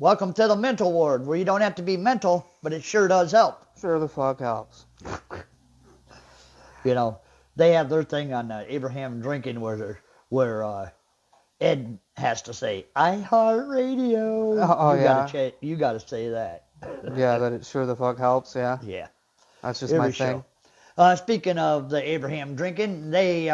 Welcome to the mental ward, where you don't have to be mental, but it sure does help. Sure the fuck helps. You know, they have their thing on Abraham drinking where Ed has to say, I heart radio. Oh, You gotta say that. Yeah, that it sure the fuck helps, yeah. Yeah. That's just Every my thing. show. Speaking of the Abraham drinking, they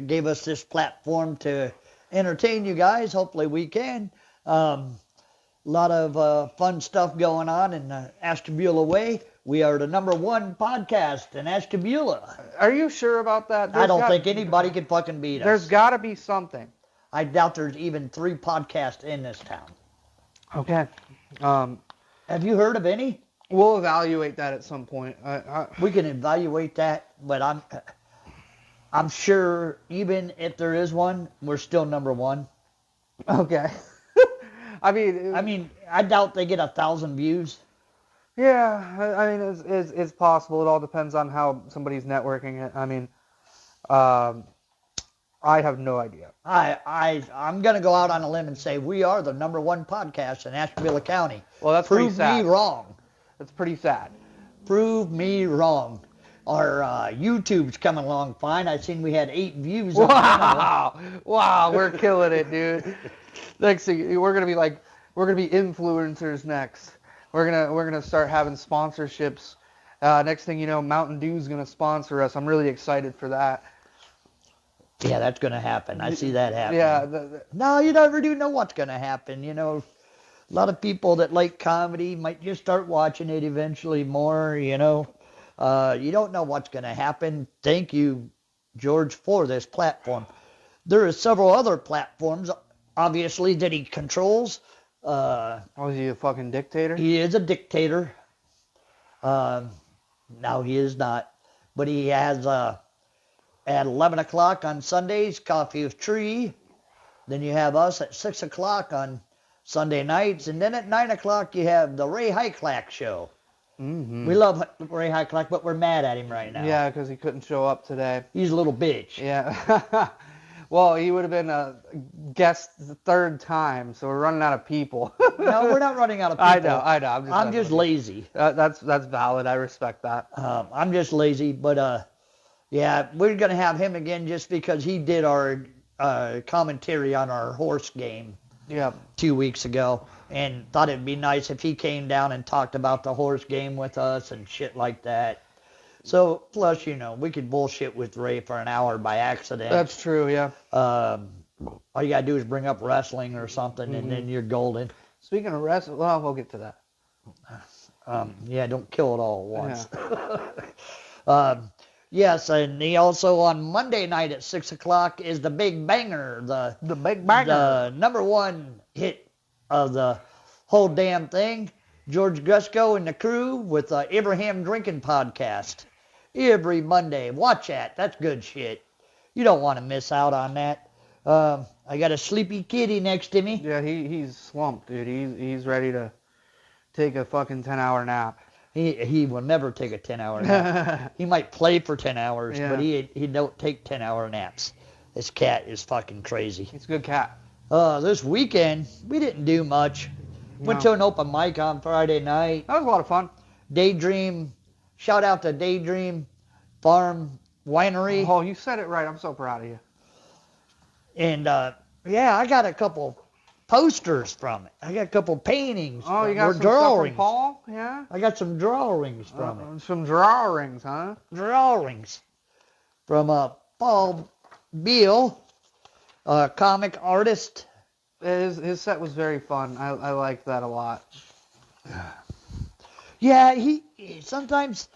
gave us this platform to entertain you guys. Hopefully we can. A lot of fun stuff going on in Ashtabula Way. We are the #1 podcast in Ashtabula. Are you sure about that? I don't think anybody can fucking beat us. There's got to be something. I doubt there's even 3 podcasts in this town. Okay. Have you heard of any? We'll evaluate that at some point. We can evaluate that, but I'm sure even if there is one, we're still #1. Okay. I mean, I doubt they get 1,000 views. Yeah, I mean, it's possible. It all depends on how somebody's networking it. I mean, I have no idea. I'm gonna go out on a limb and say we are the #1 podcast in Ashtabula County. Well, that's pretty sad. Prove me wrong. That's pretty sad. Prove me wrong. Our YouTube's coming along fine. I seen we had 8 views. Wow, we're killing it, dude. Next thing, we're gonna be influencers next. We're gonna start having sponsorships. Next thing you know, Mountain Dew's gonna sponsor us. I'm really excited for that. Yeah, that's gonna happen. I see that happening. Yeah. No, you never do know what's gonna happen. You know, a lot of people that like comedy might just start watching it eventually more. You know, you don't know what's gonna happen. Thank you, George, for this platform. There are several other platforms, obviously, that he controls. Is he a fucking dictator? He is a dictator. No, he is not. But he has, at 11 o'clock on Sundays, Coffee with Tree. Then you have us at 6 o'clock on Sunday nights. And then at 9 o'clock, you have the Ray Hyclack Show. Mm-hmm. We love Ray Hyclack, but we're mad at him right now. Yeah, because he couldn't show up today. He's a little bitch. Yeah. Well, he would have been a guest the 3rd time, so we're running out of people. No, we're not running out of people. I know. I'm just lazy. That's valid. I respect that. I'm just lazy, but yeah, we're gonna have him again just because he did our commentary on our horse game. Yeah. 2 weeks ago, and thought it'd be nice if he came down and talked about the horse game with us and shit like that. So, plus, you know, we could bullshit with Ray for an hour by accident. That's true, yeah. All you gotta do is bring up wrestling or something, and then you're golden. Speaking of wrestling, well, we'll get to that. Yeah, don't kill it all at once. Yes, and he also on Monday night at 6 o'clock is the Big Banger, the Big Banger, the #1 hit of the whole damn thing. George Gusco and the crew with the Abraham Drinking Podcast. Every Monday. Watch that. That's good shit. You don't want to miss out on that. I got a sleepy kitty next to me. Yeah, he's slumped, dude. He's ready to take a fucking 10-hour nap. He will never take a 10-hour nap. He might play for 10 hours, yeah. But he don't take 10-hour naps. This cat is fucking crazy. He's a good cat. This weekend, we didn't do much. No. Went to an open mic on Friday night. That was a lot of fun. Daydream. Shout out to Daydream Farm Winery. Oh, you said it right. I'm so proud of you. And, yeah, I got a couple posters from it. I got a couple paintings. Oh, you got some drawings. stuff from Paul? Yeah? I got some drawings from it. Some drawings, huh? Drawings. From Paul Beal, a comic artist. His set was very fun. I liked that a lot. Yeah, he sometimes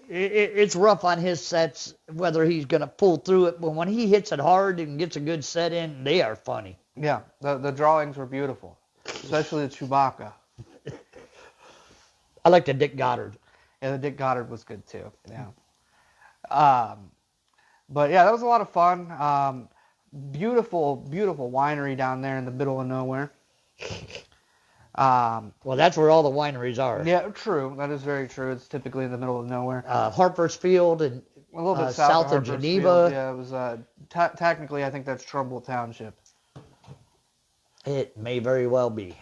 it's rough on his sets whether he's going to pull through it, but when he hits it hard and gets a good set in, they are funny. Yeah, the drawings were beautiful, especially the Chewbacca. I like the Dick Goddard. Yeah, the Dick Goddard was good too. Yeah. But yeah, that was a lot of fun. Beautiful, beautiful winery down there in the middle of nowhere. Well, that's where all the wineries are. Yeah, true. That is very true. It's typically in the middle of nowhere. Harpersfield and a little bit south of Geneva. Yeah, it was technically, I think that's Trumbull Township. It may very well be.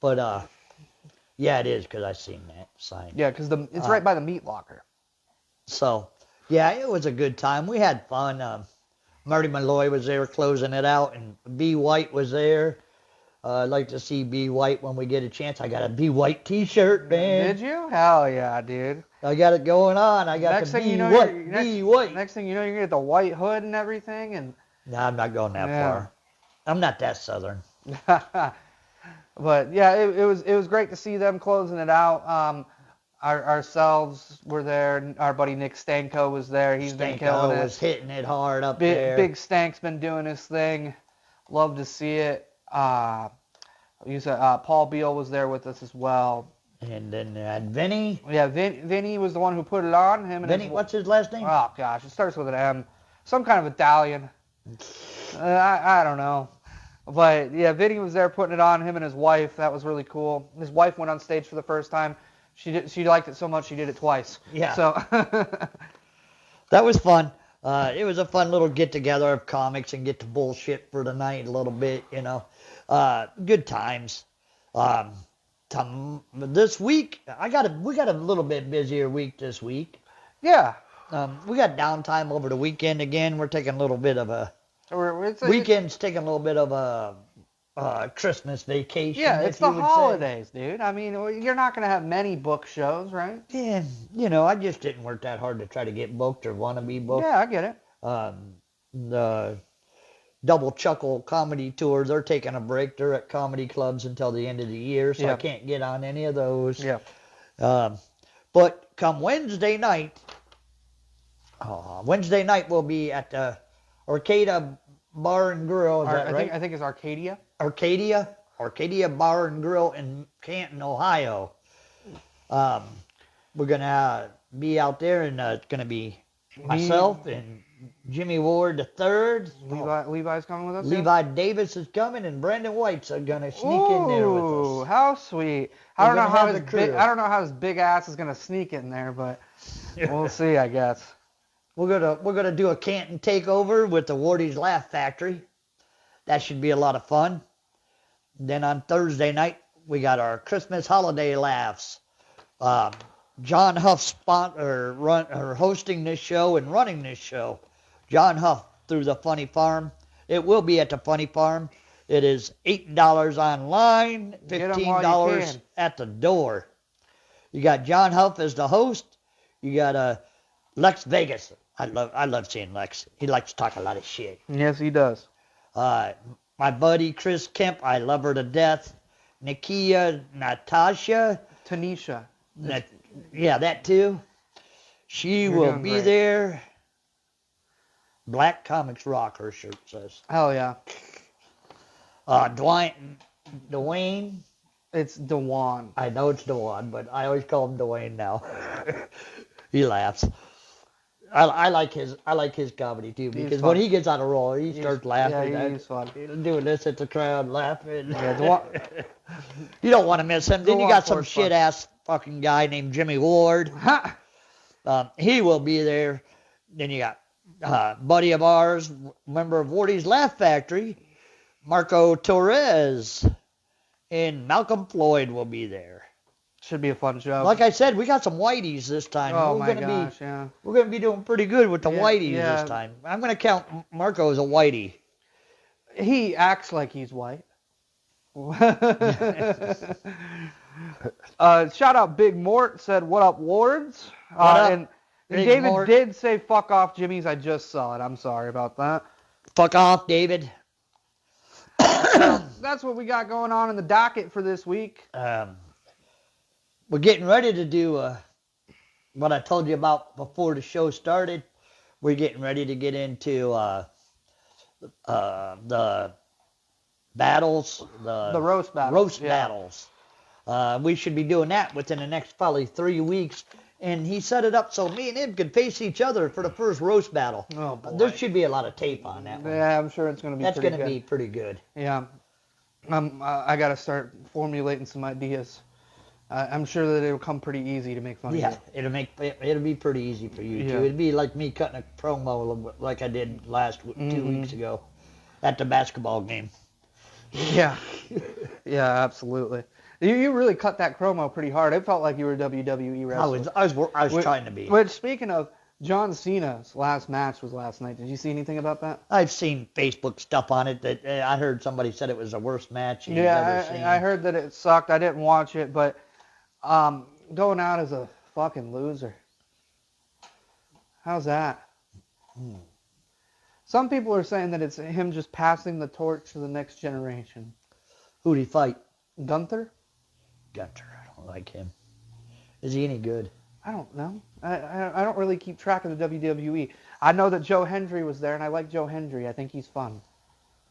But Yeah, it is because I seen that sign. Yeah, because it's right by the meat locker. So, yeah, it was a good time. We had fun. Marty Malloy was there closing it out, and B. White was there. I'd like to see B. White when we get a chance. I got a B. White T-shirt, man. Did you? Hell yeah, dude. I got it going on. I got Next the thing B. you know, White. B. White. Next thing you know, you're gonna get the white hood and everything, and. No, I'm not going that far. I'm not that southern. But yeah, it was great to see them closing it out. Ourselves were there. Our buddy Nick Stanko was there. He's been killing it. Was hitting it hard up there. Big Stank's been doing his thing. Love to see it. Paul Beal was there with us as well. And then Vinny. Yeah, Vinny was the one who put it on. Vinny, what's his last name? Oh gosh, it starts with an M. Some kind of Italian. I don't know. But yeah, Vinny was there putting it on, him and his wife. That was really cool. His wife went on stage for the first time. She liked it so much she did it twice. Yeah. So that was fun. It was a fun little get together of comics and get to bullshit for the night a little bit, you know. Good times. This week we got a little bit busier week this week. Yeah. We got downtime over the weekend again. We're taking a little bit of a weekend's taking a little bit of a Christmas vacation. Yeah, it's the holidays, dude. I mean, you're not going to have many book shows, right? Yeah, you know, I just didn't work that hard to try to get booked or want to be booked. Yeah, I get it. The Double Chuckle comedy tours, they're taking a break. They're at comedy clubs until the end of the year, so I can't get on any of those. Yeah. But come Wednesday night we'll be at the Arcata Bar and Grill. Is that right? I think it's Arcadia. Arcadia Bar and Grill in Canton, Ohio. We're gonna be out there, and it's gonna be myself and Jimmy Ward III. Levi's coming with us. Levi Davis is coming, and Brandon White's gonna sneak in there with us. Ooh, how sweet! I don't know how his big ass is gonna sneak in there, but we'll see, I guess. We're gonna do a Canton takeover with the Wardy's Laugh Factory. That should be a lot of fun. Then on Thursday night we got our Christmas holiday laughs. John Huff hosting this show and running this show. John Huff through the Funny Farm. It will be at the Funny Farm. It is $8 online, $15 at the door. You got John Huff as the host. You got Lex Vegas. I love seeing Lex. He likes to talk a lot of shit. Yes, he does. My buddy Chris Kemp, I love her to death. Tanisha. Yeah, that too. She will be there. Black Comics Rock, her shirt says. Hell yeah. Dwayne. It's Dewan. I know it's Dewan, but I always call him Dwayne now. He laughs. I like his comedy too, because when he gets on a roll, he starts laughing. Yeah, he's fun. Doing this at the crowd, laughing. Yeah, You don't want to miss him. Then you got some shit ass fucking guy named Jimmy Ward. He will be there. Then you got buddy of ours, member of Wardy's Laugh Factory, Marco Torres, and Malcolm Floyd will be there. Should be a fun show. Like I said, we got some whiteys this time. Oh We're gonna be doing pretty good with the whiteys this time. I'm gonna count Marco as a whitey. He acts like he's white. Shout out Big Mort, said, "What up, Wards?" And David Mort did say, "Fuck off, Jimmy's." I just saw it. I'm sorry about that. Fuck off, David. So that's what we got going on in the docket for this week. We're getting ready to do what I told you about before the show started. We're getting ready to get into the battles, the roast battles. Roast battles. We should be doing that within the next probably 3 weeks. And he set it up so me and him could face each other for the first roast battle. Oh, boy. There should be a lot of tape on that one. Yeah, I'm sure it's going to be That's pretty good. That's going to be pretty good. Yeah. I got to start formulating some ideas. I'm sure that it'll come pretty easy to make fun of. Yeah, it'll be pretty easy for you too. It'd be like me cutting a promo like I did 2 weeks ago at the basketball game. Yeah. Yeah, absolutely. You really cut that promo pretty hard. It felt like you were a WWE wrestler. I was trying to be. Which, speaking of, John Cena's last match was last night. Did you see anything about that? I've seen Facebook stuff on it that I heard somebody said it was the worst match he's ever seen. I heard that it sucked. I didn't watch it, but going out as a fucking loser. How's that? Some people are saying that it's him just passing the torch to the next generation. Who'd he fight? Gunther? Gunter. I don't like him. Is he any good? I don't know. I don't really keep track of the WWE. I know that Joe Hendry was there, and I like Joe Hendry. I think he's fun.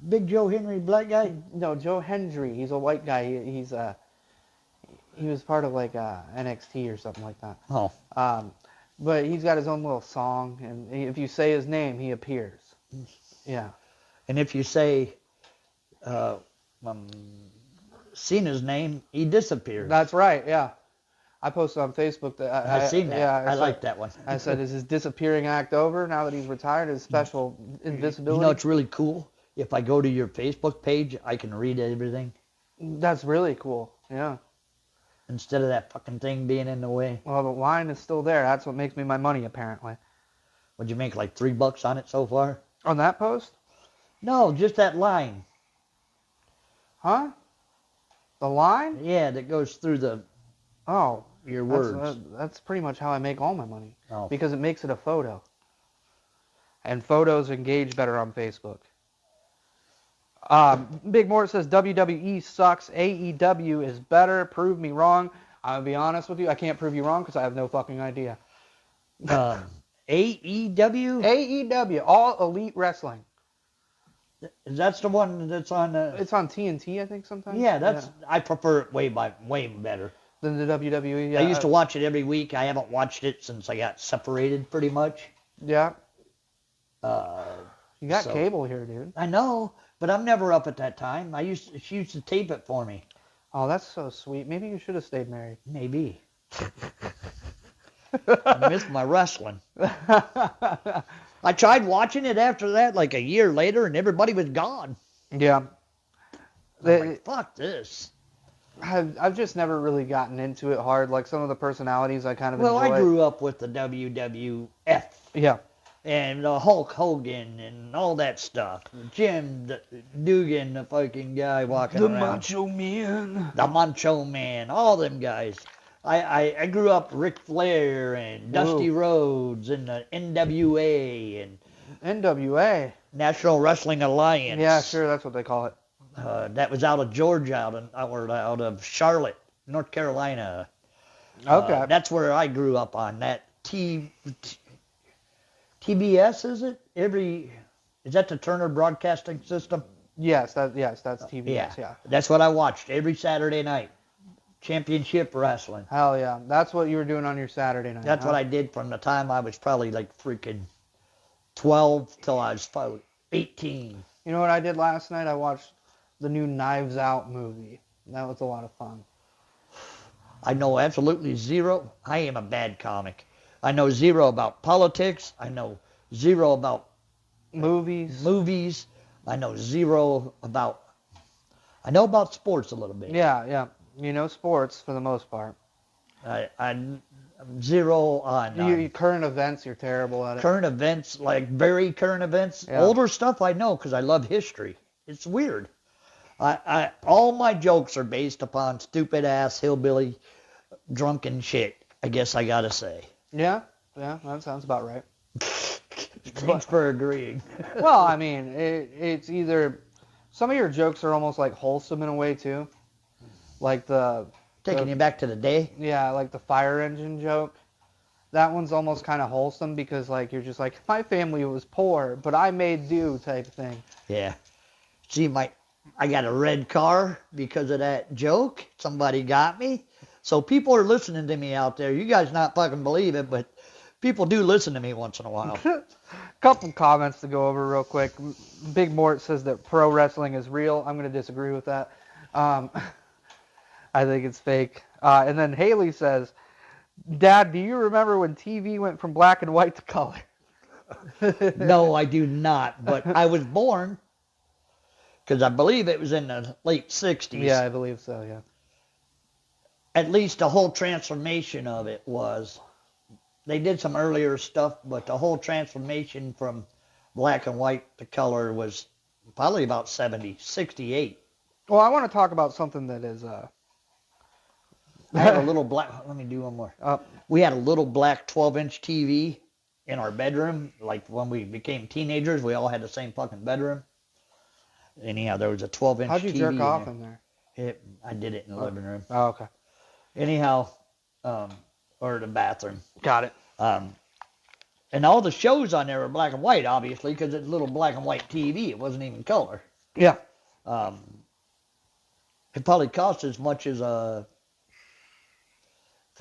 Big Joe Henry, black guy? No, Joe Hendry. He's a white guy. He was part of like NXT or something like that. Oh. But he's got his own little song, and if you say his name, he appears. Yeah. And if you say Cena's name, he disappears. That's right. Yeah. I posted on Facebook that I've seen that. Yeah, I like that one. I said, is his disappearing act over now that he's retired? His special invisibility? You know, it's really cool. If I go to your Facebook page, I can read everything. That's really cool. Yeah. Instead of that fucking thing being in the way. Well, the line is still there. That's what makes me my money, apparently. Would you make like $3 on it so far? On that post? No, just that line. Huh? The line? Yeah, that goes through your words. That's pretty much how I make all my money. Oh. Because it makes it a photo. And photos engage better on Facebook. Big Mort says WWE sucks. AEW is better. Prove me wrong. I'll be honest with you. I can't prove you wrong because I have no fucking idea. AEW? AEW, All Elite Wrestling. That's the one that's on. It's on TNT, I think, sometimes. Yeah, I prefer it way better than the WWE. Yeah. I used to watch it every week. I haven't watched it since I got separated, pretty much. Yeah. You got cable here, dude. I know, but I'm never up at that time. She used to tape it for me. Oh, that's so sweet. Maybe you should have stayed married. Maybe. I missed my wrestling. I tried watching it after that, like a year later, and everybody was gone. Yeah. I'm like, fuck this. I've just never really gotten into it hard. Like some of the personalities I kind of enjoy. Well, I grew up with the WWF. Yeah. And Hulk Hogan and all that stuff. Jim Dugan, the fucking guy walking around. The Macho Man. The Macho Man. All them guys. I grew up Ric Flair and Dusty Rhodes and the NWA and NWA. National Wrestling Alliance. Yeah, sure, that's what they call it. That was out of Georgia, out of Charlotte, North Carolina. Okay. That's where I grew up on that TBS, is it? Is that the Turner Broadcasting System? Yes, that's TBS. Yeah. That's what I watched every Saturday night. Championship Wrestling. Hell yeah. That's what you were doing on your Saturday night. That's what I did from the time I was probably like freaking 12 till I was 18. You know what I did last night? I watched the new Knives Out movie. That was a lot of fun. I know absolutely zero. I am a bad comic. I know zero about politics. I know zero about movies. I know zero about... I know about sports a little bit. Yeah. You know sports for the most part. I'm zero on... current events, you're terrible at it. Current events, like very current events. Yeah. Older stuff I know because I love history. It's weird. All my jokes are based upon stupid-ass, hillbilly, drunken shit, I guess I gotta say. Yeah, that sounds about right. Thanks for agreeing. Well, I mean, it's either... Some of your jokes are almost like wholesome in a way, too. Like taking you back to the day? Yeah, like the fire engine joke. That one's almost kind of wholesome because, like, you're just like, my family was poor, but I made do type thing. Yeah. See, I got a red car because of that joke. Somebody got me. So people are listening to me out there. You guys not fucking believe it, but people do listen to me once in a while. Couple comments to go over real quick. Big Mort says that pro wrestling is real. I'm going to disagree with that. I think it's fake. And then Haley says, Dad, do you remember when TV went from black and white to color? No, I do not. But I was born because I believe it was in the late 60s. Yeah, I believe so, yeah. at least the whole transformation of it was, they did some earlier stuff, but the whole transformation from black and white to color was probably about 68. Well, I want to talk about something that is I had a little black, let me do one more. We had a little black 12-inch TV in our bedroom. Like when we became teenagers, we all had the same fucking bedroom. Anyhow, there was a 12-inch TV. How'd you jerk off in there? I did it in the living room. Oh, okay. Anyhow, or the bathroom. Got it. And all the shows on there were black and white, obviously, because it's a little black and white TV. It wasn't even color. Yeah. It probably cost as much as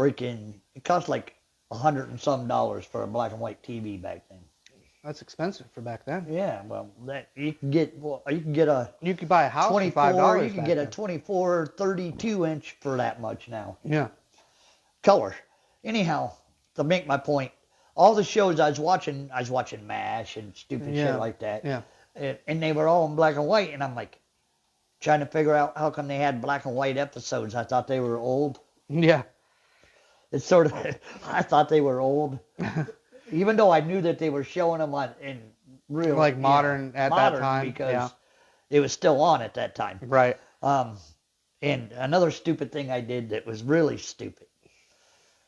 it cost like $100 and some for a black and white TV back then. That's expensive for back then. Yeah, well, you can get a You could buy a house 24. for $5. You can get a 24, 32-inch for that much now. Yeah. Color. Anyhow, to make my point, all the shows I was watching MASH and stupid shit like that. Yeah. And they were all in black and white, and I'm like trying to figure out how come they had black and white episodes. I thought they were old. Yeah. It's sort of, I thought they were old, even though I knew that they were showing them in real, like modern at that time, because it was still on at that time. Right. And another stupid thing I did that was really stupid.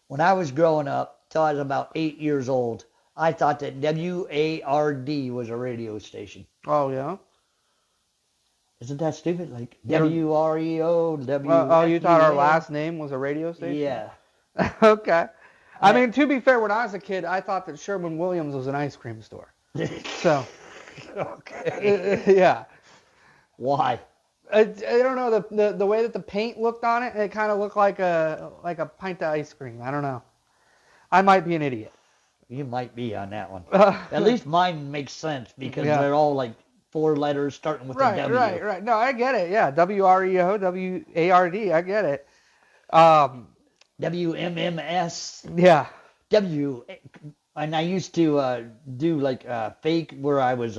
When I was growing up, till I was about 8 years old, I thought that WARD was a radio station. Oh yeah. Isn't that stupid? Like WREO, Oh, you thought our last name was a radio station? Yeah. Okay. I mean, to be fair, when I was a kid, I thought that Sherwin-Williams was an ice cream store. So. Okay. Yeah. Why? I don't know, the way that the paint looked on it, it kind of looked like a pint of ice cream. I don't know. I might be an idiot. You might be on that one. At least mine makes sense because they're all like 4 letters starting with a W. Right. No, I get it. Yeah, WREO, WARD. I get it. WMMS. Yeah. And I used to do like fake where I was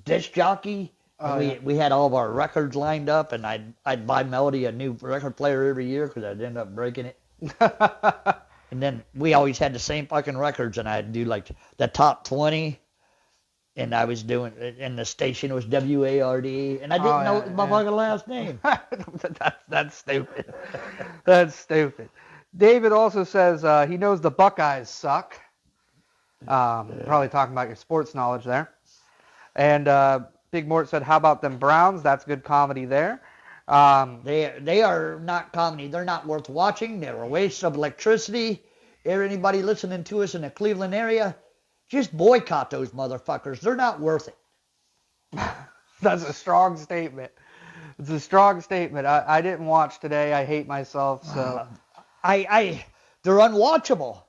disc jockey. We had all of our records lined up, and I'd buy Melody a new record player every year because I'd end up breaking it. And then we always had the same fucking records, and I'd do like the top 20, and I was doing, and the station was WARD, and I didn't know my fucking last name. That's stupid. That's stupid. David also says he knows the Buckeyes suck. Probably talking about your sports knowledge there. And Big Mort said, how about them Browns? That's good comedy there. They are not comedy. They're not worth watching. They're a waste of electricity. Anybody listening to us in the Cleveland area, just boycott those motherfuckers. They're not worth it. That's a strong statement. It's a strong statement. I didn't watch today. I hate myself. So they're unwatchable.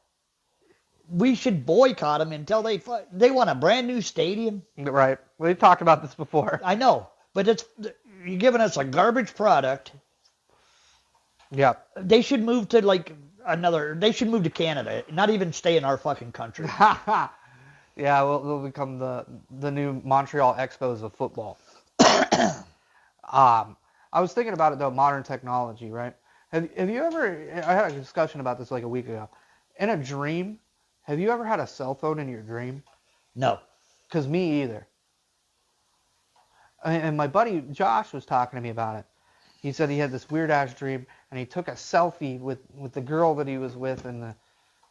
We should boycott them until they want a brand new stadium. Right. We've talked about this before. I know, but you're giving us a garbage product. Yeah. They should move to they should move to Canada, not even stay in our fucking country. Yeah, we'll become the new Montreal Expos of football. I was thinking about it though, modern technology, right? Have you ever, I had a discussion about this like a week ago. In a dream, have you ever had a cell phone in your dream? No. Because me either. And my buddy Josh was talking to me about it. He said he had this weird ass dream, and he took a selfie with the girl that he was with in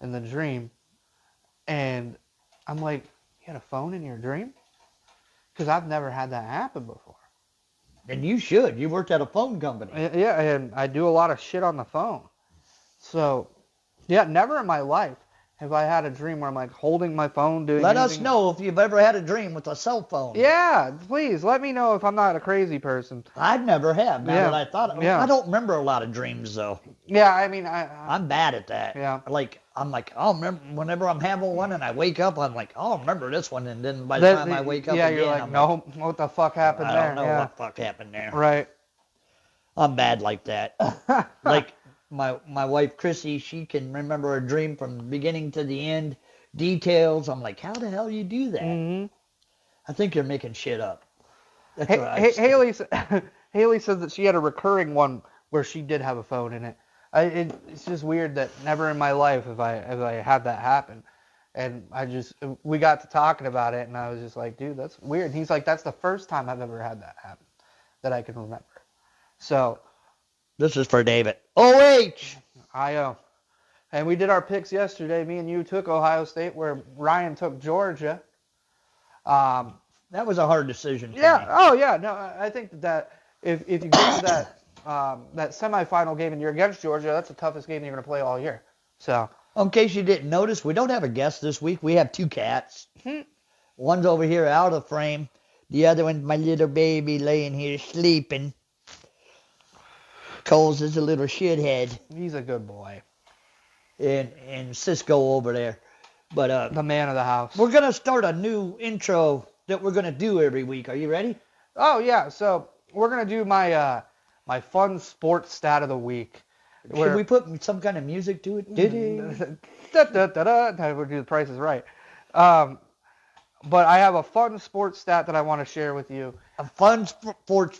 the dream. And I'm like, you had a phone in your dream? Because I've never had that happen before. And you should. You worked at a phone company. Yeah, and I do a lot of shit on the phone. So, yeah, never in my life have I had a dream where I'm like holding my phone doing Let anything. us know if you've ever had a dream with a cell phone. Yeah, please let me know if I'm not a crazy person. I never have. Now that I thought, Yeah. I don't remember a lot of dreams though. Yeah, I mean, I'm bad at that. Yeah. I'm like, I'll remember whenever I'm having one and I wake up, I'm like, I'll remember this one, and then by the time I wake up again, you're like, I'm no, what the fuck happened there? I don't know what the fuck happened there. Right. I'm bad like that. Like my wife Chrissy, she can remember a dream from the beginning to the end, details. I'm like, how the hell you do that? Mm-hmm. I think you're making shit up. That's Haley says that she had a recurring one where she did have a phone in it. It's just weird that never in my life have I had that happen. And we got to talking about it, and I was just like, dude, that's weird. And he's like, that's the first time I've ever had that happen that I can remember. So This is for David. OH! And we did our picks yesterday. Me and you took Ohio State, where Ryan took Georgia. That was a hard decision for Yeah. me. Oh, yeah. No, I think that if you get to that semifinal game and you're against Georgia, that's the toughest game you're going to play all year. So. In case you didn't notice, we don't have a guest this week. We have two cats. One's over here out of frame. The other one's my little baby laying here sleeping. Coles is a little shithead. He's a good boy. And Cisco over there. But the man of the house. we're going to start a new intro that we're going to do every week. Are you ready? Oh, yeah. So we're going to do my fun sports stat of the week. Should we put some kind of music to it? We'll do the Price is Right. But I have a fun sports stat that I want to share with you. A fun sports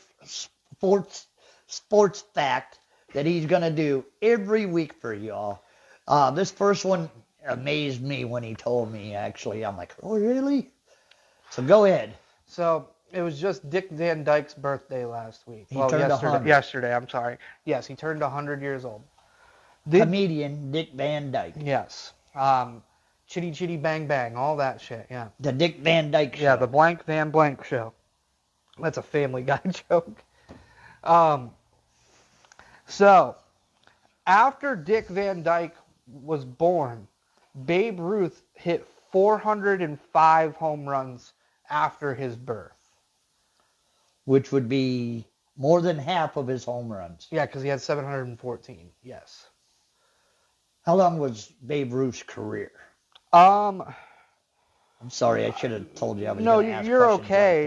fact that he's going to do every week for y'all. This first one amazed me when he told me, actually. I'm like, oh, really? So go ahead. So it was just Dick Van Dyke's birthday last week. He turned 100. Yesterday, I'm sorry. Yes, he turned 100 years old. Comedian Dick Van Dyke. Yes. Chitty Chitty Bang Bang, all that shit, yeah. The Dick Van Dyke Show. Yeah, the Blank Van Blank Show. That's a Family Guy joke. So, after Dick Van Dyke was born, Babe Ruth hit 405 home runs after his birth. Which would be more than half of his home runs. Yeah, because he had 714, yes. How long was Babe Ruth's career? I'm sorry, I should have told you I was No, going to ask you're questions okay.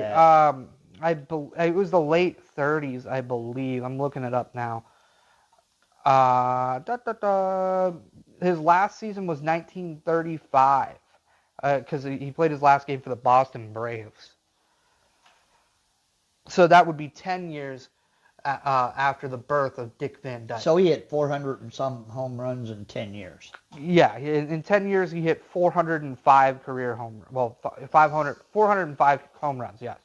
like that. It was the late 30s, I believe. I'm looking it up now. His last season was 1935, because he played his last game for the Boston Braves. So that would be 10 years after the birth of Dick Van Dyke. So he hit 400 and some home runs in 10 years. Yeah, in 10 years he hit 405 career home runs. Well, 405 home runs, yes.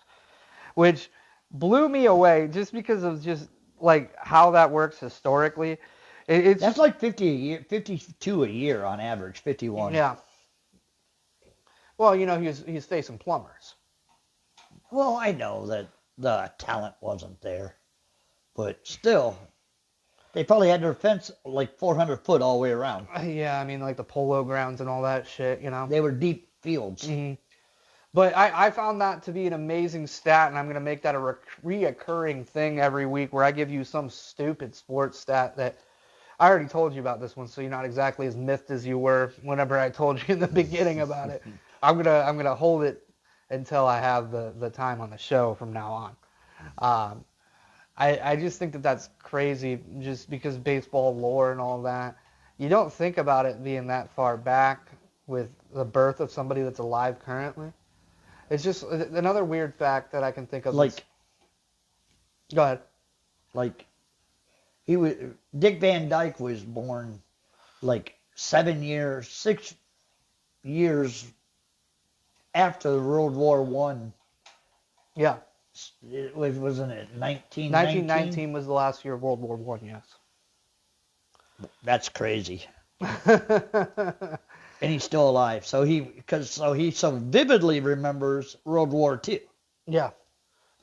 Which blew me away just because of just like how that works historically. That's like 50 a year, 52 a year on average, 51. Yeah. Well, he's facing plumbers. Well, I know that the talent wasn't there, but still, they probably had their fence like 400 foot all the way around. Yeah, I mean, like the polo grounds and all that shit, They were deep fields. Mm-hmm. But I found that to be an amazing stat, and I'm going to make that a reoccurring thing every week where I give you some stupid sports stat that I already told you about this one, so you're not exactly as miffed as you were whenever I told you in the beginning about it. I'm gonna hold it until I have the time on the show from now on. I just think that's crazy, just because baseball lore and all that. You don't think about it being that far back with the birth of somebody that's alive currently. It's just another weird fact that I can think of. Go ahead. Dick Van Dyke was born 6 years after World War I. Yeah. Wasn't it 1919? 1919 was the last year of World War I, yes. That's crazy. And he's still alive. So he so vividly remembers World War II. Yeah.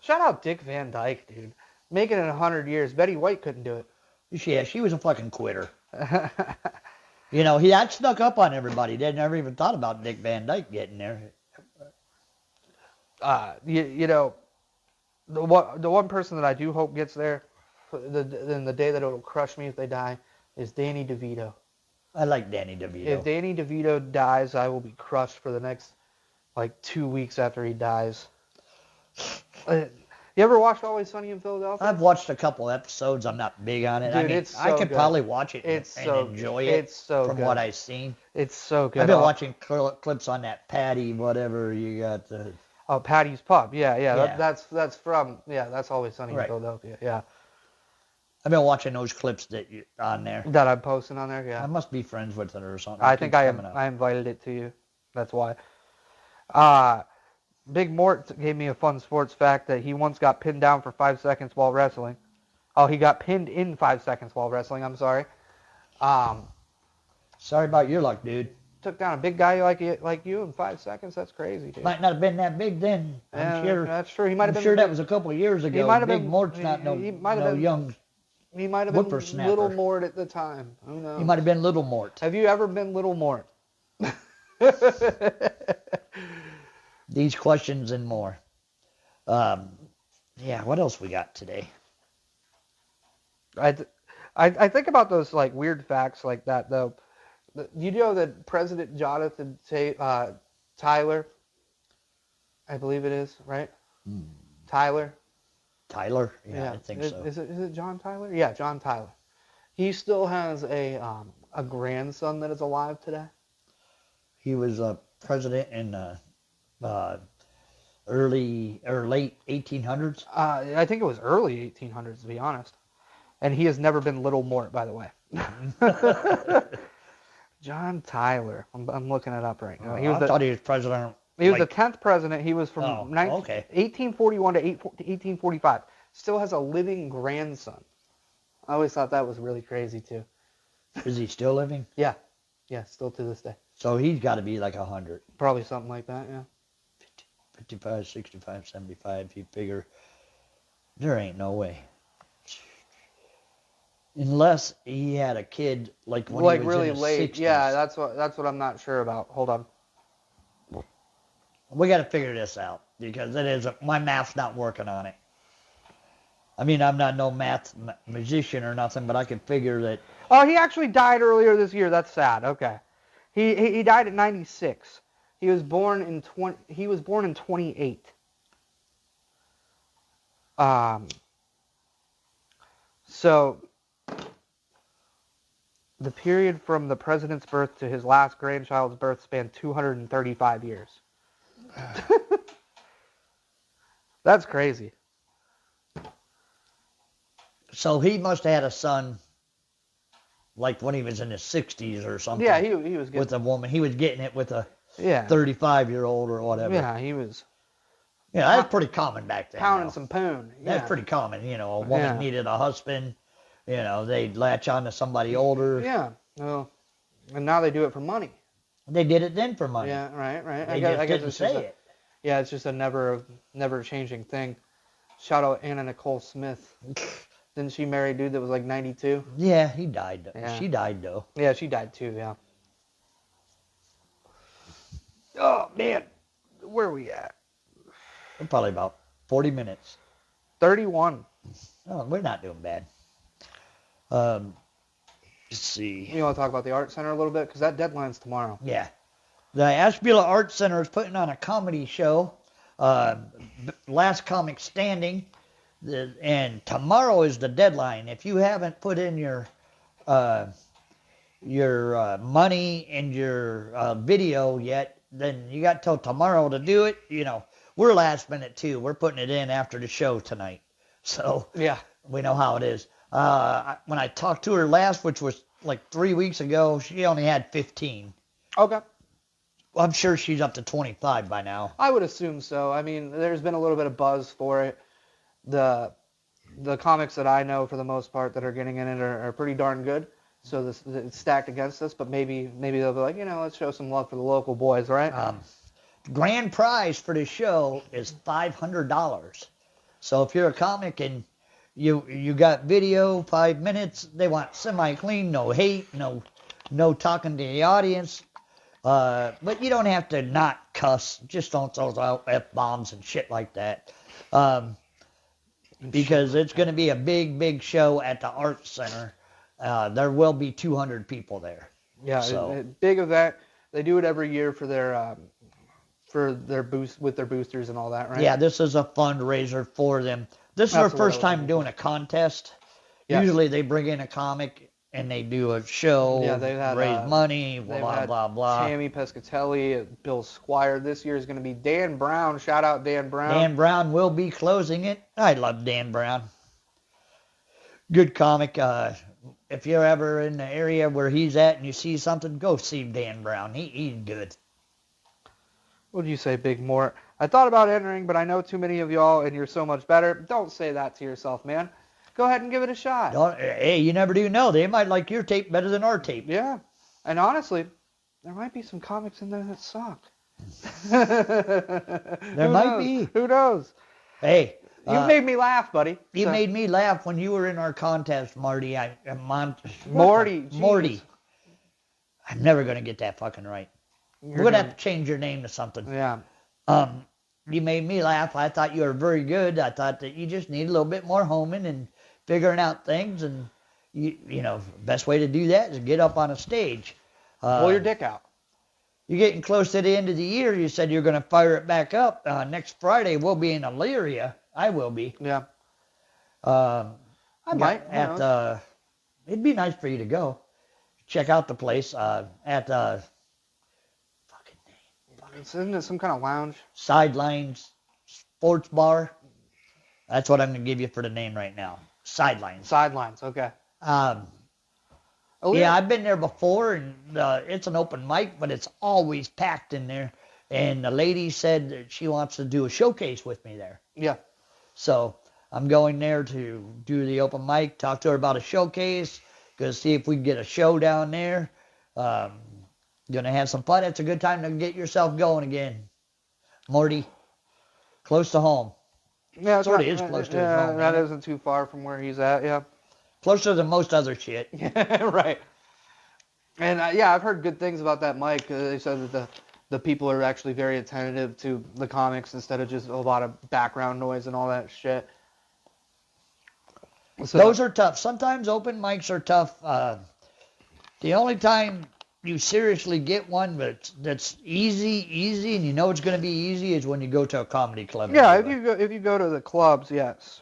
Shout out Dick Van Dyke, dude. Making it 100 years. Betty White couldn't do it. Yeah, she was a fucking quitter. He had snuck up on everybody. They never even thought about Dick Van Dyke getting there. The one person that I do hope gets there, in the day that it'll crush me if they die, is Danny DeVito. I like Danny DeVito. If Danny DeVito dies, I will be crushed for the next 2 weeks after he dies. You ever watched Always Sunny in Philadelphia? I've watched a couple episodes. I'm not big on it. Dude, I could probably watch it and enjoy it it's so from good. What I've seen. It's so good. I've been watching clips on that Patty, whatever you got. Patty's Pub. Yeah. That's Always Sunny in Philadelphia. Yeah. I've been watching those clips that you on there. That I'm posting on there. I Yeah. must be friends with it or something. I It think keeps coming up. I invited it to you. That's why. Big Mort gave me a fun sports fact that he once got pinned down for 5 seconds while wrestling. Oh, he got pinned in 5 seconds while wrestling. I'm sorry. Sorry about your luck, dude. Took down a big guy like you in 5 seconds. That's crazy, dude. Might not have been that big then. I'm sure. That's true. He might have been. I'm sure that was a couple of years ago. might have Big been- Mort's not no young. He might have been Whippersnapper. Little Mort at the time. Who knows? He might have been Little Mort. Have you ever been Little Mort? These questions and more. Yeah, what else we got today? I think about those like weird facts like that though. You know that President Jonathan Tyler, I believe it is, right? Tyler. Tyler? Yeah, I think so. Is it John Tyler? Yeah, John Tyler. He still has a grandson that is alive today. He was a president in early or late 1800s. I think it was early 1800s, to be honest. And he has never been Little Mort, by the way. John Tyler. I'm looking it up right now. I thought he was president. He was the 10th president. He was from 1841 to 1845. Still has a living grandson. I always thought that was really crazy, too. Is he still living? Yeah. Yeah, still to this day. So he's got to be like 100. Probably something like that, yeah. 55, 65, 75, you figure. There ain't no way. Unless he had a kid like when he was really in his late. 60s. Yeah, that's what I'm not sure about. Hold on. We got to figure this out because my math's not working on it. I mean, I'm not no math musician or nothing, but I can figure that. Oh, he actually died earlier this year. That's sad. Okay. He died at 96. He was born in 28. So the period from the president's birth to his last grandchild's birth spanned 235 years. That's crazy. So he must have had a son like when he was in his 60s or something. Yeah, he was getting, with a woman. He was getting it with a yeah 35-year-old or whatever. Yeah, he was. Yeah, that's pretty common back then. Pounding some poon. Yeah. That's pretty common. You know, a woman needed a husband. You know, they'd latch on to somebody older. Yeah. Well, and now they do it for money. They did it then for money. Yeah, right. They just didn't say it. Yeah, it's just a never changing thing. Shout out Anna Nicole Smith. Didn't she marry a dude that was like 92? Yeah, he died. Yeah. She died though. Yeah, she died too. Yeah. Oh man, where are we at? Probably about 40 minutes. 31. Oh, we're not doing bad. Let's see. You want to talk about the Art Center a little bit? Because that deadline's tomorrow. Yeah. The Ashbula Art Center is putting on a comedy show, Last Comic Standing, and tomorrow is the deadline. If you haven't put in your money and your video yet, then you got till tomorrow to do it. You know, we're last minute too. We're putting it in after the show tonight. So yeah, we know how it is. When I talked to her last, which was like 3 weeks ago, she only had 15. Okay. I'm sure she's up to 25 by now. I would assume so. I mean, there's been a little bit of buzz for it. The comics that I know, for the most part, that are getting in it are pretty darn good. So it's stacked against us, but maybe they'll be like, let's show some love for the local boys, right? Grand prize for this show is $500. So if you're a comic and you got video, 5 minutes, they want semi-clean, no hate, no talking to the audience. But you don't have to not cuss. Just don't throw out F-bombs and shit like that. Because it's going to be a big, big show at the Art Center. There will be 200 people there. Yeah, so. Big event. They do it every year for their boost with their boosters and all that, right? Yeah, this is a fundraiser for them. This is our first time doing a contest. Yes. Usually they bring in a comic and they do a show, raise money, blah, blah, blah. Tammy Pescatelli, Bill Squire. This year is going to be Dan Brown. Shout out Dan Brown. Dan Brown will be closing it. I love Dan Brown. Good comic. If you're ever in the area where he's at and you see something, go see Dan Brown. He's good. What do you say, Big Mort? I thought about entering, but I know too many of y'all, and you're so much better. Don't say that to yourself, man. Go ahead and give it a shot. Hey, you never do know. They might like your tape better than our tape. Yeah. And honestly, there might be some comics in there that suck. There might be. Who knows? Hey. You made me laugh, buddy. You made me laugh when you were in our contest, Marty. Morty. Morty. I'm never going to get that fucking right. We're going to have to change your name to something. Yeah. You made me laugh. I thought you were very good. I thought that you just need a little bit more homing and figuring out things. And, you know, the best way to do that is get up on a stage. Pull your dick out. You're getting close to the end of the year. You said you're going to fire it back up. Next Friday, we'll be in Elyria. I will be. Yeah. I might. It'd be nice for you to go. Check out the place at fucking name. Isn't it some kind of lounge? Sidelines Sports Bar. That's what I'm going to give you for the name right now. Sidelines. Sidelines, okay. Yeah, I've been there before, and it's an open mic, but it's always packed in there. And the lady said that she wants to do a showcase with me there. Yeah. So I'm going there to do the open mic, talk to her about a showcase, going to see if we can get a show down there. Going to have some fun. It's a good time to get yourself going again. Morty, close to home. Yeah, sort of is close to his home. That isn't too far from where he's at, yeah. Closer than most other shit. Yeah, right. And yeah, I've heard good things about that mic. They said that the people are actually very attentive to the comics instead of just a lot of background noise and all that shit. So, those are tough. Sometimes open mics are tough. The only time you seriously get one that's easy, and you know it's going to be easy is when you go to a comedy club. Yeah, if you go to the clubs, yes.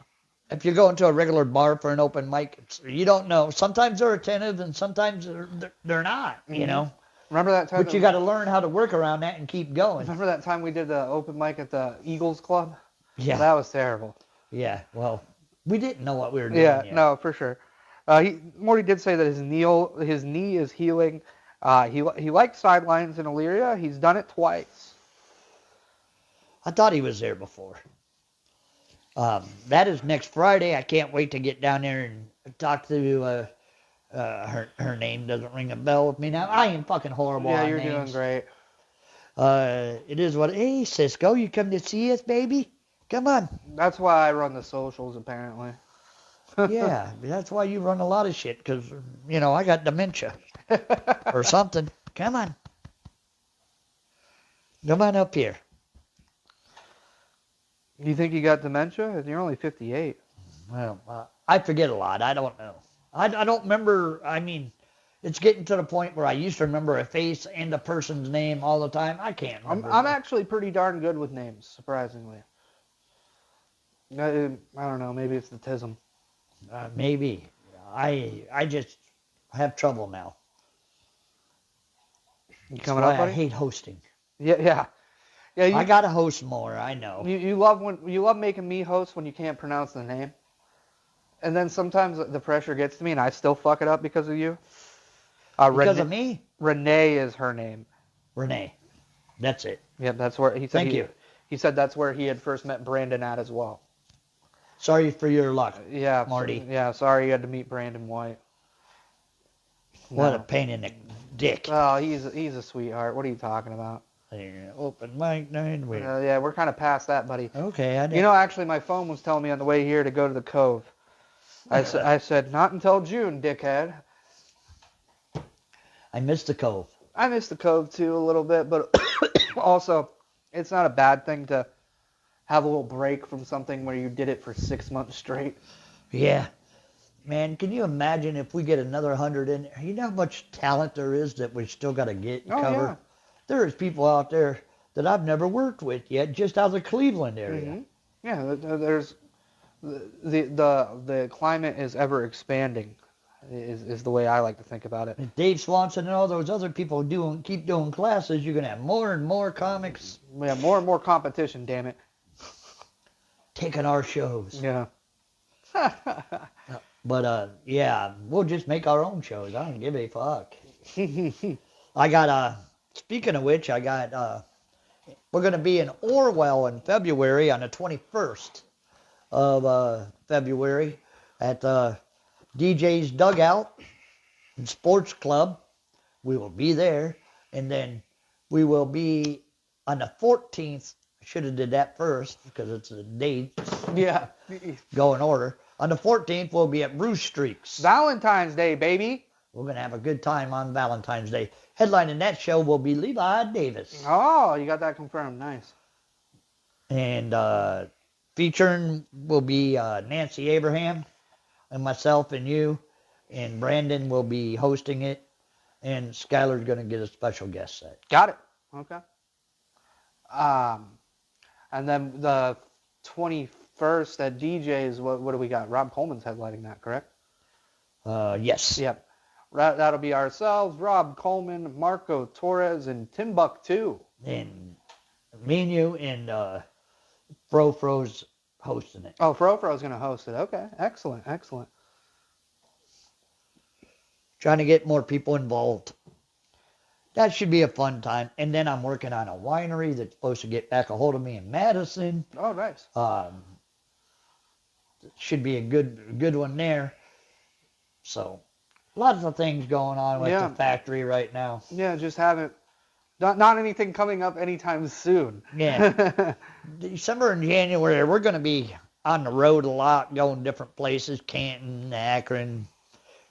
If you're going to a regular bar for an open mic, you don't know. Sometimes they're attentive, and sometimes they're not. Mm-hmm. You know. Remember that time? But you got to learn how to work around that and keep going. Remember that time we did the open mic at the Eagles Club? Yeah. That was terrible. Yeah. Well, we didn't know what we were doing. Yeah. Yet. No, for sure. Morty did say that his knee is healing. He liked Sidelines in Elyria. He's done it twice. I thought he was there before. That is next Friday. I can't wait to get down there and talk to her name doesn't ring a bell with me now. I am fucking horrible on you're names. doing great. It is what. Hey, Cisco, you come to see us, baby? Come on. That's why I run the socials, apparently. Yeah, that's why you run a lot of shit, because, you know, I got dementia or something. Come on. Come on up here. You think you got dementia? You're only 58. Well, I forget a lot. I don't know. I don't remember. I mean, it's getting to the point where I used to remember a face and a person's name all the time. I can't remember. I'm actually pretty darn good with names, surprisingly. I don't know. Maybe it's the tism. Maybe. I just have trouble now. You coming up, buddy? I hate hosting. Yeah. I gotta host more. I know. You love making me host when you can't pronounce the name, and then sometimes the pressure gets to me and I still fuck it up because of you. Because of me? Renee is her name. Renee. That's it. Yep, that's where he said. Thank you. He said that's where he had first met Brandon at as well. Sorry for your luck. Yeah, Marty. Yeah, sorry you had to meet Brandon White. What a pain in the dick. Oh, he's a sweetheart. What are you talking about? Open mic night. Yeah, we're kind of past that, buddy. Okay, I did. You know, actually, my phone was telling me on the way here to go to the Cove. I said, not until June, dickhead. I missed the Cove. I missed the Cove, too, a little bit, but also, it's not a bad thing to have a little break from something where you did it for 6 months straight. Yeah. Man, can you imagine if we get another 100 in? You know how much talent there is that we still got to get covered? Yeah. There is people out there that I've never worked with yet, just out of the Cleveland area. Mm-hmm. Yeah, there's the climate is ever expanding, is the way I like to think about it. And Dave Swanson and all those other people keep doing classes, you're gonna have more and more comics. We have more and more competition. Damn it. Taking our shows. Yeah. But yeah, we'll just make our own shows. I don't give a fuck. I got speaking of which, we're gonna be in Orwell in February on the 21st of February at DJ's Dugout and Sports Club. We will be there, and then we will be on the 14th. Should have did that first because it's a date. Yeah. Go in order. On the 14th, we'll be at Bruce Streaks. Valentine's Day, baby. We're going to have a good time on Valentine's Day. Headlining that show will be Levi Davis. Oh, you got that confirmed. Nice. And featuring will be Nancy Abraham and myself and you. And Brandon will be hosting it. And Skylar's going to get a special guest set. Got it. Okay. And then the 21st at DJ's, what do we got? Rob Coleman's headlining that, correct? Yes. Yep. That'll be ourselves, Rob Coleman, Marco Torres, and Timbuktu. And me and you and Fro's hosting it. Oh, Fro's going to host it. Okay. Excellent. Excellent. Trying to get more people involved. That should be a fun time. And then I'm working on a winery that's supposed to get back a hold of me in Madison. Oh, nice. Should be a good one there. So, lots of things going on with the factory right now. Yeah, just haven't. Not anything coming up anytime soon. Yeah. December and January, we're going to be on the road a lot, going different places, Canton, Akron,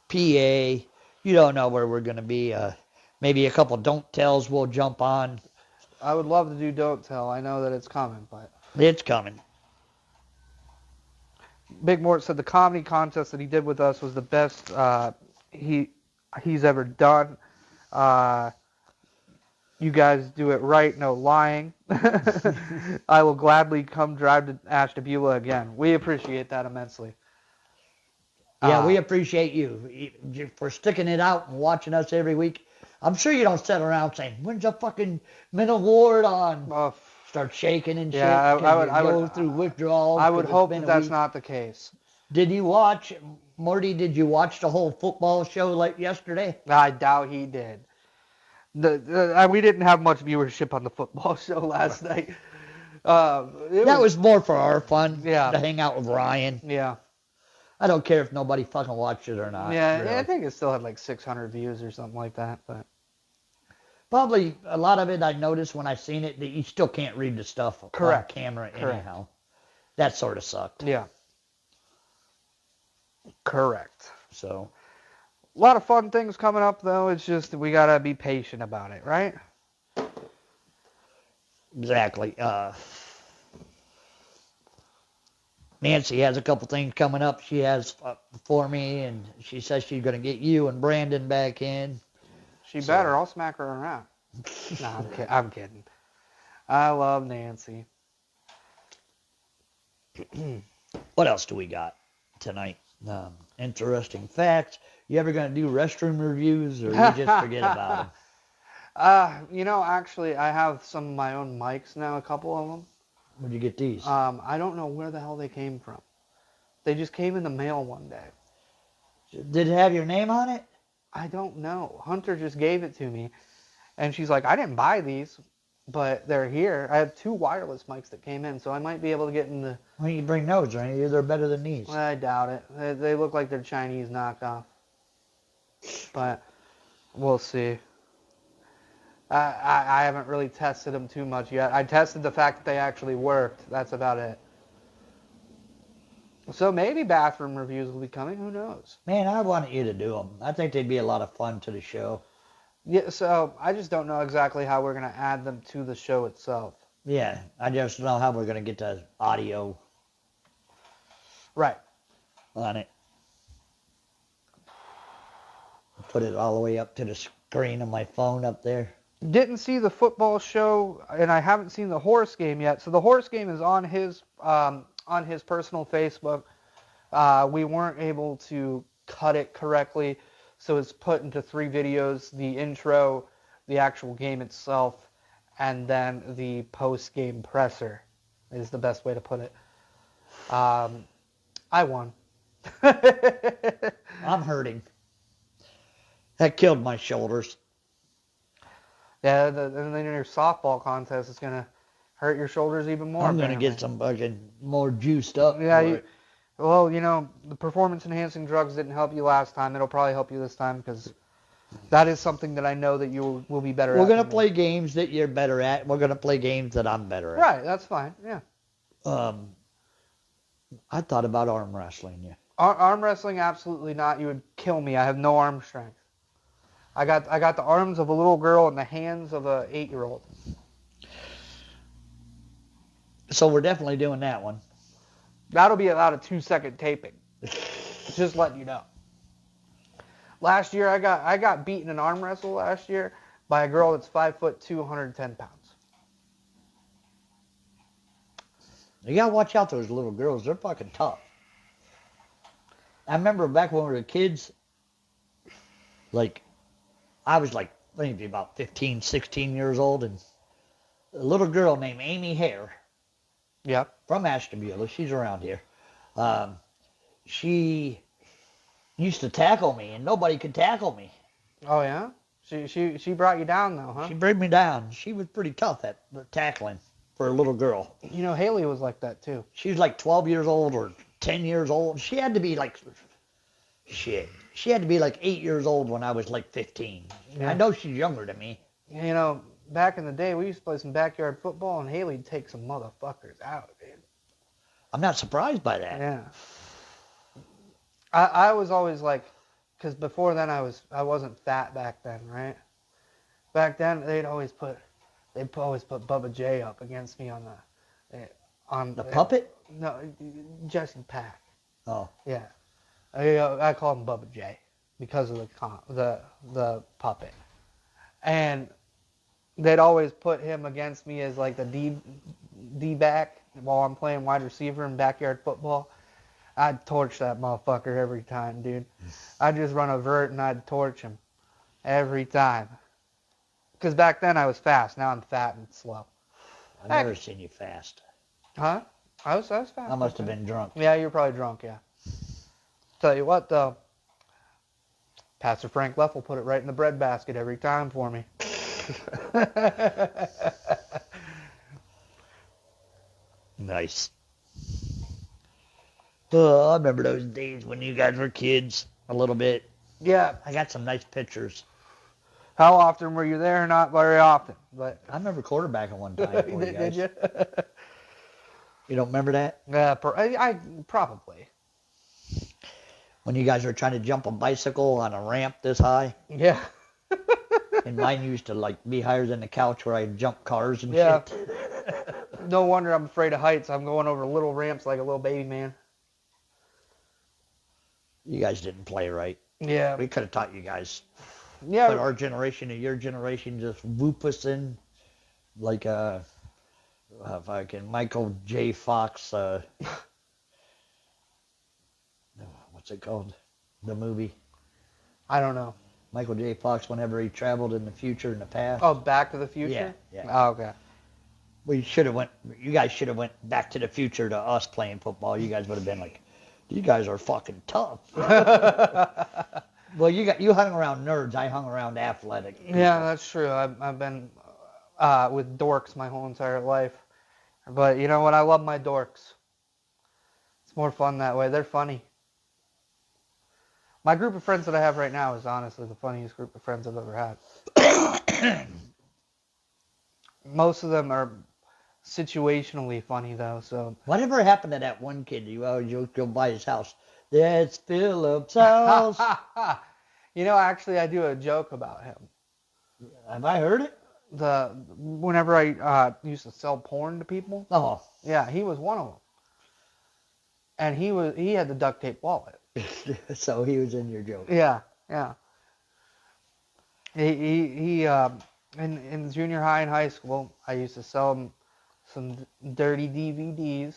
PA. You don't know where we're going to be. Maybe a couple don't tells we'll jump on. I would love to do don't tell. I know that it's coming, but it's coming. Big Mort said the comedy contest that he did with us was the best he's ever done. You guys do it right, no lying. I will gladly come drive to Ashtabula again. We appreciate that immensely. Yeah, we appreciate you for sticking it out and watching us every week. I'm sure you don't sit around saying, "When's the fucking mental ward on?" Start shaking and shit. Yeah, I would go through withdrawals. I would hope that's not the case. Did you watch, Morty? Did you watch the whole football show like yesterday? I doubt he did. We didn't have much viewership on the football show last night. That was more for our fun. Yeah. To hang out with Ryan. Yeah. I don't care if nobody fucking watched it or not. Yeah, really. I think it still had like 600 views or something like that. But probably a lot of it I noticed when I seen it that you still can't read the stuff on camera anyhow. That sort of sucked. Yeah. Correct. So a lot of fun things coming up though. It's just we gotta be patient about it, right? Exactly. Nancy has a couple things coming up she has for me, and she says she's going to get you and Brandon back in. She better. I'll smack her around. No, I'm kidding. I love Nancy. What else do we got tonight? Interesting facts. You ever going to do restroom reviews, or you just forget about them? Actually, I have some of my own mics now, a couple of them. Where'd you get these? I don't know where the hell they came from. They just came in the mail one day. Did it have your name on it? I don't know. Hunter just gave it to me. And she's like, I didn't buy these, but they're here. I have 2 wireless mics that came in, so I might be able to get in the... Why don't you bring those, right? They're better than these. I doubt it. They look like they're Chinese knockoff. But we'll see. I haven't really tested them too much yet. I tested the fact that they actually worked. That's about it. So maybe bathroom reviews will be coming. Who knows? Man, I wanted you to do them. I think they'd be a lot of fun to the show. Yeah, so I just don't know exactly how we're going to add them to the show itself. Yeah, I just don't know how we're going to get the audio right on it. Put it all the way up to the screen of my phone up there. Didn't see the football show, and I haven't seen the horse game yet. So the horse game is on his personal Facebook. We weren't able to cut it correctly, so it's put into 3 videos: the intro, the actual game itself, and then the post-game presser is the best way to put it. I won. I'm hurting. That killed my shoulders. Yeah, and then your softball contest is gonna hurt your shoulders even more. I'm gonna apparently. get some fucking more juiced up. Yeah, for it. well, the performance-enhancing drugs didn't help you last time. It'll probably help you this time because that is something that I know that you will be better at. We're gonna than me. play games that you're better at. We're gonna play games that I'm better at. Right, that's fine. Yeah. I thought about arm wrestling you. Arm wrestling, absolutely not. You would kill me. I have no arm strength. I got the arms of a little girl and the hands of a 8-year-old. So we're definitely doing that one. That'll be about a 2-second taping. Just letting you know. Last year I got beaten in arm wrestle last year by a girl that's 5'2", 110 pounds. You gotta watch out those little girls. They're fucking tough. I remember back when we were kids, like, I was like maybe about 15, 16 years old, and a little girl named Amy Hare Yep. from Ashtabula, she's around here, she used to tackle me, and nobody could tackle me. Oh yeah. She brought you down though, huh? She brought me down. She was pretty tough at tackling for a little girl. Haley was like that too. She was like 12 years old or 10 years old. She had to be like, shit. She had to be like 8 years old when I was like 15. Yeah. I know she's younger than me. Back in the day, we used to play some backyard football, and Haley'd take some motherfuckers out, dude. I'm not surprised by that. Yeah. I was always like, because before then I wasn't fat back then, right? Back then they'd always put Bubba J up against me on The puppet? No, Jesse Pack. Oh. Yeah. I call him Bubba J because of the puppet, and they'd always put him against me as like the D back while I'm playing wide receiver in backyard football. I'd torch that motherfucker every time, dude. I'd just run a vert and I'd torch him every time. Because back then I was fast. Now I'm fat and slow. I've never seen you fast. Huh? I was fast. I must have been drunk. Yeah, you're probably drunk, yeah. Tell you what, though. Pastor Frank Leffel put it right in the breadbasket every time for me. Nice. Oh, I remember those days when you guys were kids a little bit. Yeah. I got some nice pictures. How often were you there? Not very often, but I remember quarterbacking one time for you guys. Did you? You don't remember that? Yeah, I probably. When you guys were trying to jump a bicycle on a ramp this high? Yeah. And mine used to like be higher than the couch where I jump cars and Yeah. shit. No wonder I'm afraid of heights. I'm going over little ramps like a little baby man. You guys didn't play right. Yeah. We could have taught you guys. Yeah. But our generation and your generation just whoop us in like fucking Michael J. Fox. What's it called? The movie. I don't know. Michael J. Fox, whenever he traveled in the future and the past. Oh, Back to the Future? Yeah, yeah. Oh, okay. You guys should have went back to the future to us playing football. You guys would have been like, you guys are fucking tough. Well, you hung around nerds. I hung around athletic people. Yeah, that's true. I've been with dorks my whole entire life. But you know what? I love my dorks. It's more fun that way. They're funny. My group of friends that I have right now is honestly the funniest group of friends I've ever had. Most of them are situationally funny, though. So Whatever happened to that one kid you always used to go by his house? That's Philip's house. Actually, I do a joke about him. Have I heard it? Whenever I used to sell porn to people, Oh. yeah, he was one of them. And he had the duct tape wallet. So he was in your joke. Yeah, yeah. He in junior high and high school, I used to sell him some dirty DVDs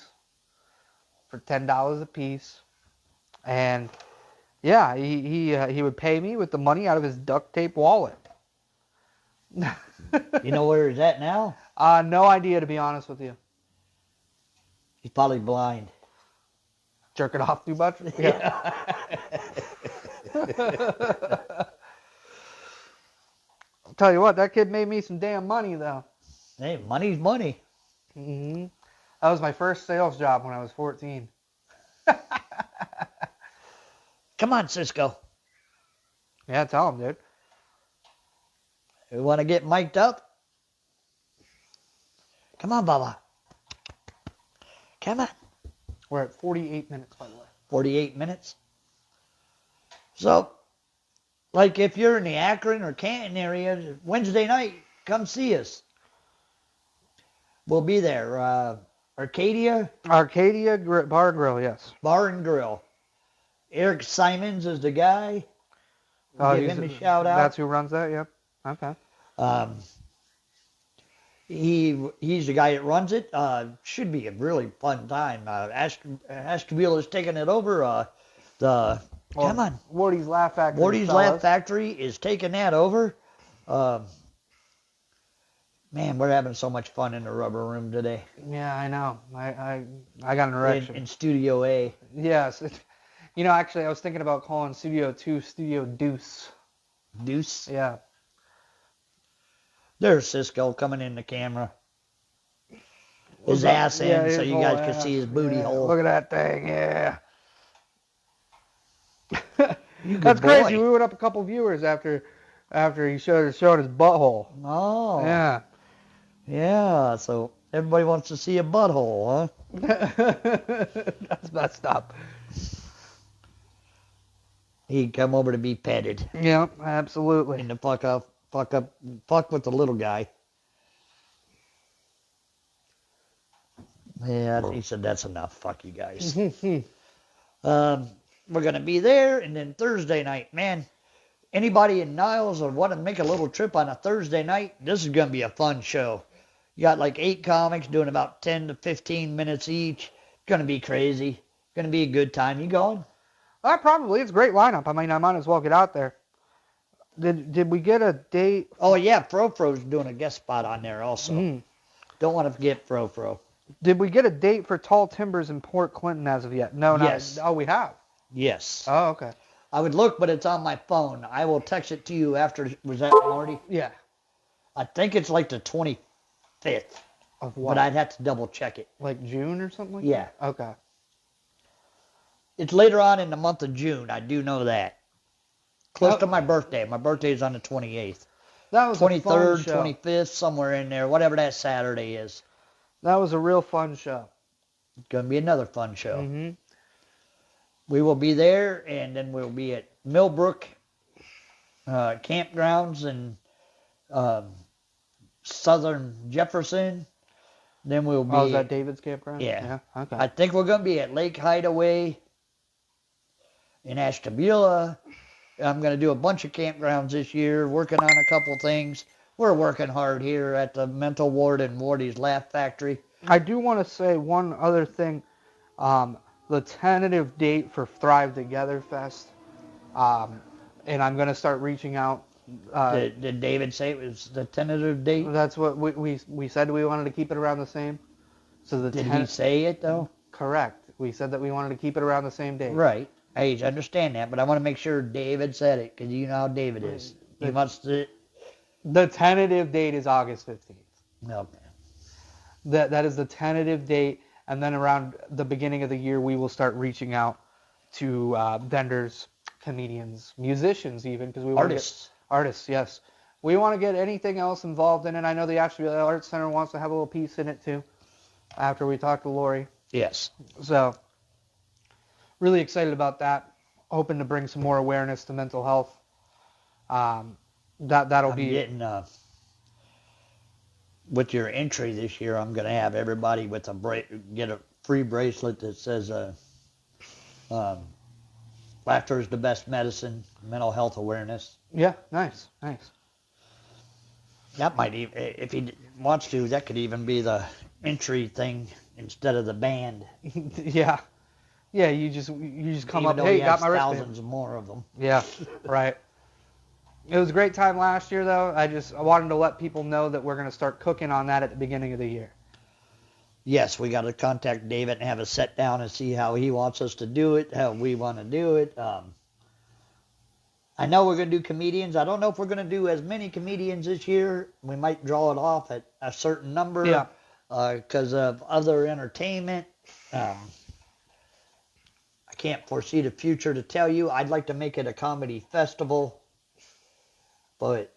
for $10 a piece, and yeah, he would pay me with the money out of his duct tape wallet. You know where he's at now? No idea, to be honest with you. He's probably blind. Jerking off too much? Yeah. I'll tell you what, that kid made me some damn money, though. Hey, money's money. Mm-hmm. That was my first sales job when I was 14. Come on, Cisco. Yeah, tell him, dude. You want to get mic'd up? Come on, Bubba. Come on. We're at 48 minutes, by the way. 48 minutes. So, like if you're in the Akron or Canton area, Wednesday night, come see us. We'll be there. Arcadia Bar Grill, yes. Bar and Grill. Eric Simons is the guy. Give him a shout out. That's who runs that, yeah. Okay. He's the guy that runs it. Should be a really fun time. Ashtabula is taking it over. Come on. Wardy's Laugh Factory. Wardy's Laugh Factory is taking that over. Man, we're having so much fun in the rubber room today. Yeah, I know. I got an erection. In Studio A. Yes. Actually, I was thinking about calling Studio 2 Studio Deuce. Deuce? Yeah. There's Cisco coming in the camera. His ass in, so you guys can see his booty hole. Look at that thing, yeah. That's crazy. We went up a couple viewers after he showed his butthole. Oh. Yeah. Yeah, so everybody wants to see a butthole, huh? That's messed up. He'd come over to be petted. Yeah, absolutely. And to fuck with the little guy. Yeah, he said that's enough. Fuck you guys. We're gonna be there, and then Thursday night, man. Anybody in Niles or want to make a little trip on a Thursday night? This is gonna be a fun show. You got like 8 comics doing about 10 to 15 minutes each. It's gonna be crazy. Gonna be a good time. You going? Probably. It's a great lineup. I mean, I might as well get out there. Did we get a date? Oh yeah, Frofro's doing a guest spot on there also. Don't want to forget Frofro. Did we get a date for Tall Timbers in Port Clinton as of yet? No, not. Yes. Oh, we have. Yes. Oh, okay. I would look, but it's on my phone. I will text it to you after. Was that Marty? Yeah. I think it's like the 25th. Of what? But I'd have to double check it. Like June or something like Yeah. that? Okay. It's later on in the month of June. I do know that. Close to my birthday. My birthday is on the 28th. That was 23rd, a fun show. 25th, somewhere in there, whatever that Saturday is. That was a real fun show. It's going to be another fun show. Mm-hmm. We will be there, and then we'll be at Millbrook campgrounds in southern Jefferson. Then we'll be... Oh, is that David's campground? Yeah. Okay. I think we're going to be at Lake Hideaway in Ashtabula. I'm going to do a bunch of campgrounds this year, working on a couple things. We're working hard here at the Mental Ward and Wardy's Laugh Factory. I do want to say one other thing. The tentative date for Thrive Together Fest, and I'm going to start reaching out. Did David say it was the tentative date? That's what we said. We wanted to keep it around the same. So Did he say it, though? Correct. We said that we wanted to keep it around the same date. Right. I understand that, but I want to make sure David said it, because you know how David is. He wants to... The tentative date is August 15th. Okay. That is the tentative date, and then around the beginning of the year, we will start reaching out to vendors, comedians, musicians even, because we want artists, yes. We want to get anything else involved in it. I know the Ashtabula Arts Center wants to have a little piece in it too, after we talk to Lori. Yes. So, really excited about that. Hoping to bring some more awareness to mental health. That'll be getting with your entry this year. I'm going to have everybody with get a free bracelet that says laughter is the best medicine, mental health awareness. Yeah, nice. That might even, if he wants to, that could even be the entry thing instead of the band. Yeah. Yeah, you just come even up, hey, got my wristband. Thousands more of them. Yeah, right. It was a great time last year, though. I wanted to let people know that we're going to start cooking on that at the beginning of the year. yes, we got to contact David and have a sit down and see how he wants us to do it, how we want to do it. I know we're going to do comedians. I don't know if we're going to do as many comedians this year. We might draw it off at a certain number. Yeah. Because of other entertainment. I can't foresee the future to tell you. I'd like to make it a comedy festival, but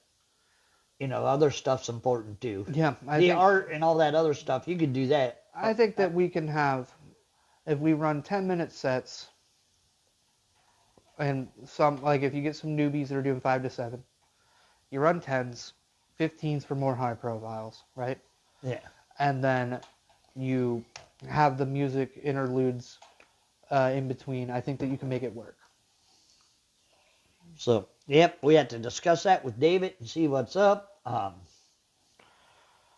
other stuff's important too. Yeah, The art and all that other stuff, you could do that. I think that we can have, if we run 10-minute sets, and if you get some newbies that are doing 5 to 7, you run 10s, 15s for more high profiles, right? Yeah. And then you have the music interludes in between. I think that you can make it work. So, yep, we have to discuss that with David and see what's up.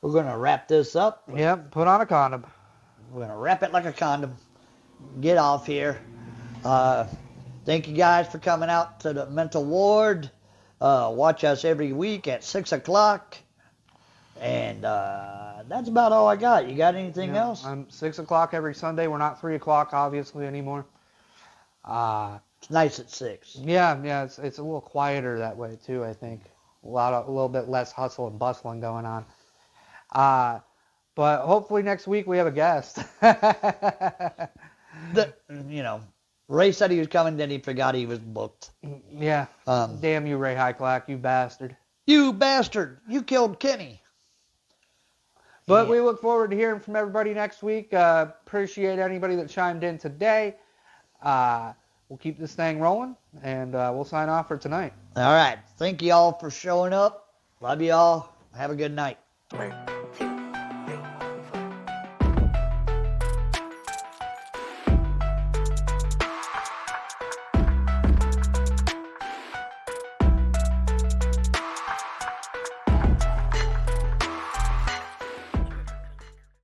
We're going to wrap this up. Yep, put on a condom. We're going to wrap it like a condom. Get off here. Thank you guys for coming out to the mental ward. Watch us every week at 6 o'clock. And that's about all I got. You got anything else? 6 o'clock every Sunday. We're not 3 o'clock, obviously, anymore. It's nice at 6. Yeah, it's a little quieter that way, too, I think. A little bit less hustle and bustling going on. But hopefully next week we have a guest. Ray said he was coming, then he forgot he was booked. Yeah. Damn you, Ray Highclack, you bastard. You bastard! You killed Kenny. But we look forward to hearing from everybody next week. Appreciate anybody that chimed in today. We'll keep this thing rolling, and we'll sign off for tonight. All right. Thank you all for showing up. Love you all. Have a good night.